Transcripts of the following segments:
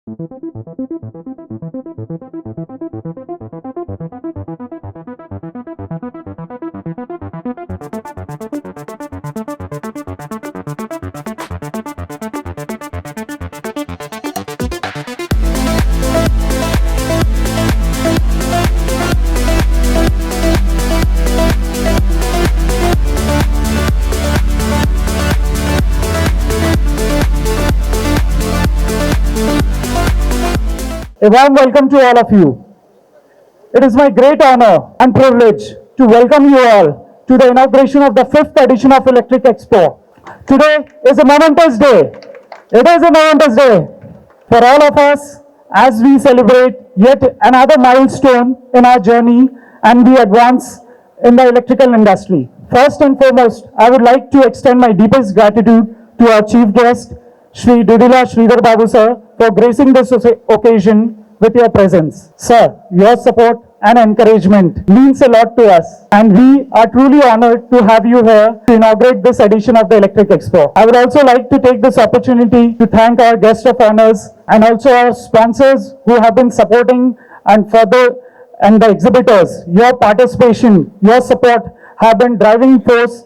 A warm welcome to all of you. It is my great honor and privilege to welcome you all to the inauguration of the 5th edition of Electric Expo. Today is a momentous day. It is a momentous day for all of us as we celebrate yet another milestone in our journey and we advance in the electrical industry. First and foremost, I would like to extend my deepest gratitude to our chief guest, Shri Dudila Sridhar Babu sir, for gracing this occasion with your presence. Sir, your support and encouragement means a lot to us and we are truly honored to have you here to inaugurate this edition of the Electric Expo. I would also like to take this opportunity to thank our guest of honors and also our sponsors who have been supporting and the exhibitors. Your participation, your support have been driving force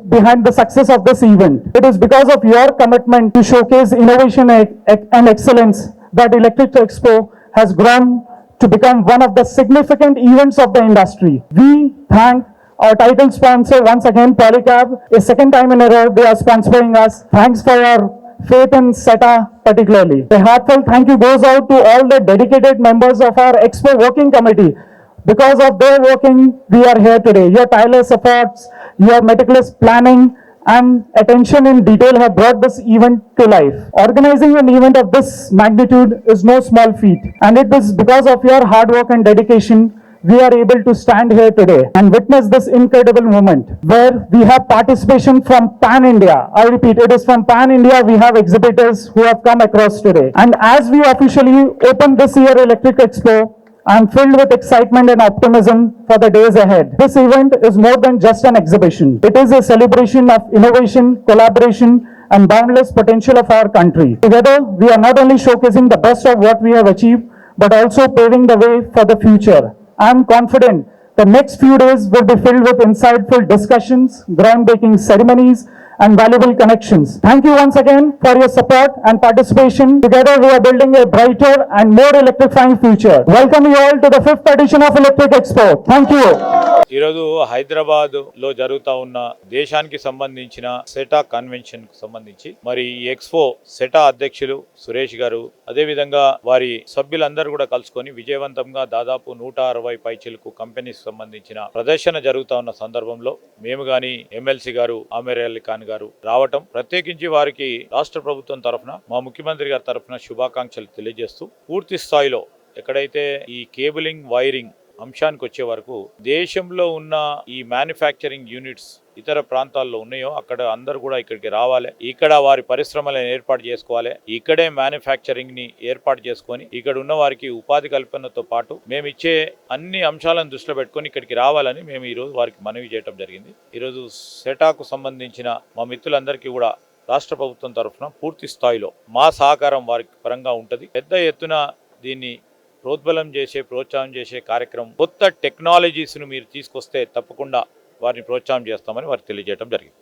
behind the success of this event. It is because of your commitment to showcase innovation and excellence that Electric Expo has grown to become one of the significant events of the industry. We thank our title sponsor once again, Polycab. A second time in a row they are sponsoring us. Thanks for your faith in SETA particularly. A heartfelt thank you goes out to all the dedicated members of our Expo Working Committee. Because of their working, we are here today. Your tireless efforts, your meticulous planning and attention in detail have brought this event to life. Organizing an event of this magnitude is no small feat, and it is because of your hard work and dedication we are able to stand here today and witness this incredible moment where we have participation from Pan India. I repeat, it is from Pan India. We have exhibitors who have come across today. And as we officially open this year Electric Expo, I am filled with excitement and optimism for the days ahead. This event is more than just an exhibition. It is a celebration of innovation, collaboration, and boundless potential of our country. Together, we are not only showcasing the best of what we have achieved, but also paving the way for the future. I am confident the next few days will be filled with insightful discussions, groundbreaking ceremonies, and valuable connections. Thank you once again for your support and participation. Together we are building a brighter and more electrifying future. Welcome you all to the 5th edition of Electric Expo. Thank you. ఈరోజు హైదరాబాద్ లో జరుగుతా ఉన్న దేశానికి సంబంధించిన సెటా convention కు సంబంధించి మరి ఈ ఎక్స్పో సెటా అధ్యక్షులు సురేష్ గారు అదే విధంగా వారి సభ్యులందరూ కూడా కలుసుకొని విజయవంతంగా దాదాపు 160 పైచిలకు కంపెనీస్ సంబంధించిన ప్రదర్శన జరుగుతా ఉన్న సందర్భంలో మేము గాని ఎమ్మెల్సీ గారు ఆమీర్ అలీ ఖాన్ గారు రావటం ప్రత్యేకించి వారికి రాష్ట్ర ప్రభుత్వం తరఫున మా ముఖ్యమంత్రి గారి తరఫున శుభాకాంక్షలు తెలియజేస్తూ పూర్తి స్థాయిలో ఎక్కడైతే ఈ కేబులింగ్ వైరింగ్ అంశానికి వచ్చే వరకు దేశంలో ఉన్న ఈ మ్యానుఫ్యాక్చరింగ్ యూనిట్స్ ఇతర ప్రాంతాల్లో ఉన్నాయో అక్కడ అందరూ కూడా ఇక్కడికి రావాలి, ఇక్కడ వారి పరిశ్రమలను ఏర్పాటు చేసుకోవాలి, ఇక్కడే మ్యానుఫ్యాక్చరింగ్ ని ఏర్పాటు చేసుకొని ఇక్కడ ఉన్న వారికి ఉపాధి కల్పనతో పాటు మేము ఇచ్చే అన్ని అంశాలను దృష్టిలో పెట్టుకొని ఇక్కడికి రావాలని మేము ఈరోజు వారికి మనవి చేయడం జరిగింది. ఈరోజు సెటాకు సంబంధించిన మా మిత్రులందరికీ కూడా రాష్ట్ర ప్రభుత్వం తరఫున పూర్తి స్థాయిలో మా సహకారం వారికి పరంగా ఉంటుంది. పెద్ద ఎత్తున దీన్ని ప్రోత్సాహం చేసే కార్యక్రమం, కొత్త టెక్నాలజీస్ను మీరు తీసుకొస్తే తప్పకుండా వారిని ప్రోత్సాహం చేస్తామని వారికి తెలియజేయడం జరిగింది.